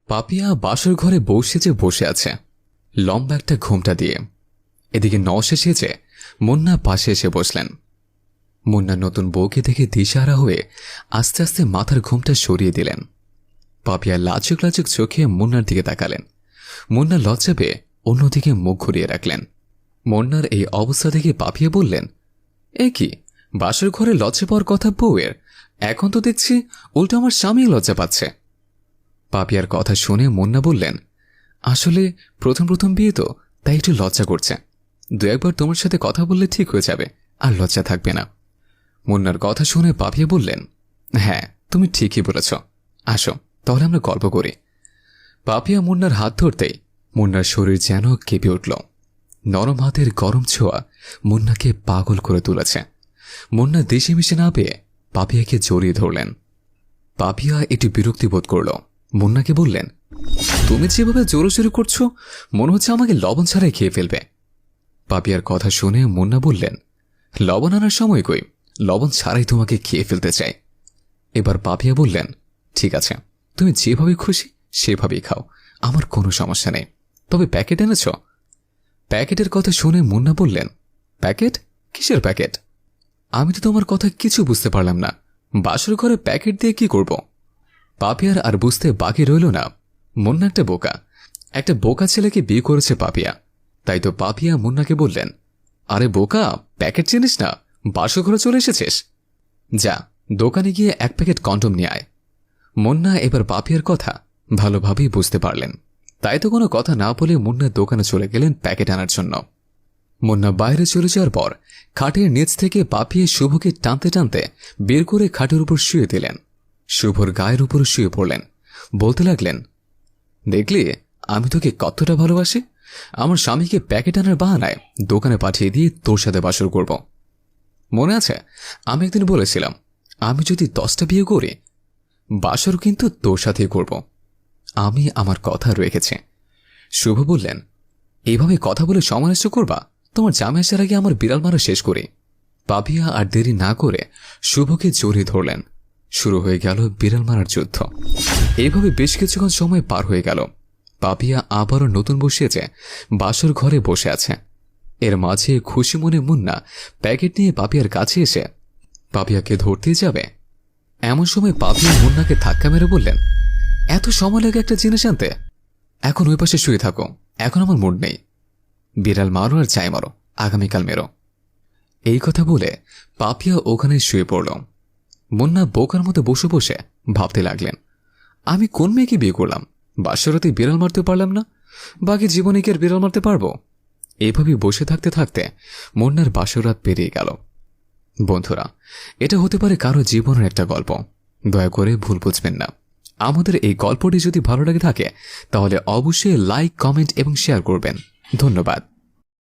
পাপিয়া বাসর ঘরে বসে আছে লম্বা একটা ঘোমটা দিয়ে। এদিকে নওশা সেজে মুন্না পাশে এসে বসলেন। মুন্না নতুন বউকে দেখে দিশাহারা হয়ে আস্তে আস্তে মাথার ঘোমটা সরিয়ে দিলেন। পাপিয়া লাজুক লাজুক চোখে মুন্নার দিকে তাকালেন। মুন্না লজ্জা পেয়ে অন্যদিকে মুখ ঘুরিয়ে রাখলেন। মুন্নার এই অবস্থা দেখে পাপিয়া বললেন, এ কি, বাসর ঘরে লজ্জা পাওয়ার কথা বউয়ের, এখন তো দেখছি উল্টো আমার স্বামী লজ্জা পাচ্ছে। পাপিয়ার কথা শুনে মুন্না বললেন, আসলে প্রথম প্রথম বিয়ে তো, তাই একটু লজ্জা করছে। দু একবার তোমার সাথে কথা বললে ঠিক হয়ে যাবে, আর লজ্জা থাকবে না। মুন্নার কথা শুনে পাপিয়া বললেন, হ্যাঁ তুমি ঠিকই বলেছ, আসো তাহলে আমরা গল্প করি। পাপিয়া মুন্নার হাত ধরতেই মুন্নার শরীর যেন কেঁপে উঠল। নরম হাতের গরম ছোঁয়া মুন্নাকে পাগল করে তুলেছে। মুন্না দেশে মিশে না পেয়ে পাপিয়াকে জড়িয়ে ধরলেন। পাপিয়া একটু বিরক্তি বোধ করল। মুন্নাকে বললেন, তুমি যেভাবে জোরাজোরি করছো মনে হচ্ছে আমাকে লবণ ছাড়াই খেয়ে ফেলবে। পাপিয়ার কথা শুনে মুন্না বললেন, লবণ আনার সময় কই, লবণ ছাড়াই তোমাকে খেয়ে ফেলতে চাই। এবার পাপিয়া বললেন, ঠিক আছে, তুমি যেভাবে খুশি সেভাবেই খাও, আমার কোনো সমস্যা নেই, তবে প্যাকেট এনেছ? প্যাকেটের কথা শুনে মুন্না বললেন, প্যাকেট? কিসের প্যাকেট? আমি তো তোমার কথা কিছু বুঝতে পারলাম না, বাসর ঘরে প্যাকেট দিয়ে কি করব? পাপিয়ার আর বুঝতে বাকি রইল না। মুন্না একটা বোকা ছেলেকে বিয়ে করেছে পাপিয়া। তাই তো পাপিয়া মুন্নাকে বললেন, আরে বোকা, প্যাকেট চিনিস না, বাসর ঘরে চলে এসেছিস, যা দোকানে গিয়ে এক প্যাকেট কন্ডম নিয়ে আয়। মুন্না এবার পাপিয়ার কথা ভালোভাবেই বুঝতে পারলেন। তাই তো কোনো কথা না বলে মুন্না দোকানে চলে গেলেন প্যাকেট আনার জন্য। মুন্না বাইরে চলে যাওয়ার পর খাটের নিচ থেকে পাপিয়ে শুভকে টানতে টানতে বের করে খাটের উপর শুয়ে দিলেন। শুভর গায়ের উপর শুয়ে পড়লেন। বলতে লাগলেন, দেখলি আমি তোকে কতটা ভালোবাসি, আমার স্বামীকে প্যাকেট আনার বাহানায় দোকানে পাঠিয়ে দিয়ে তোর সাথে বাসর করব। মনে আছে আমি একদিন বলেছিলাম, আমি যদি 10টা বিয়ে করি বাসর কিন্তু তোর সাথেই করব। আমি আমার কথা রেখেছি। শুভ বললেন, এইভাবে কথা বলে সময় নষ্ট করবা, তোমার জামাই আসার আগে আমার বিড়াল মারা শেষ করি। পাপিয়া আর দেরি না করে শুভকে জড়িয়ে ধরলেন। শুরু হয়ে গেল বিড়াল মারার যুদ্ধ। এইভাবে বেশ কিছুক্ষণ সময় পার হয়ে গেল। পাপিয়া আবারও নতুন বসিয়েছে বাসর ঘরে বসে আছে। এর মাঝে খুশি মনে মুন্না প্যাকেট নিয়ে পাপিয়ার কাছে এসে পাপিয়াকে ধরতে যাবে। এমন সময় পাপিয়া মুন্নাকে ধাক্কা মেরে বললেন, এত সময় লাগে একটা জিনিস আনতে? এখন ওই পাশে শুয়ে থাকো, এখন আমার মুড নেই। বিড়াল মারো আর যাই মারো, আগামীকাল মেরো। এই কথা বলে পাপিয়া ওখানে শুয়ে পড়ল। মুন্না বোকার মতো বসে বসে ভাবতে লাগলেন, আমি কোন মেয়েকে বিয়ে করলাম, বাসরাতে বিড়াল মারতে পারলাম না, বাকি জীবনে কি আর বিড়াল মারতে পারবো? এভাবে বসে থাকতে থাকতে মুন্নার বাসরাত পেরিয়ে গেল। বন্ধুরা, এটা হতে পারে কারো জীবনের একটা গল্প, দয়া করে ভুল বুঝবেন না। আমাদের এই গল্পটি যদি ভালো লাগে থাকে তাহলে অবশ্যই লাইক, কমেন্ট এবং শেয়ার করবেন। ধন্যবাদ।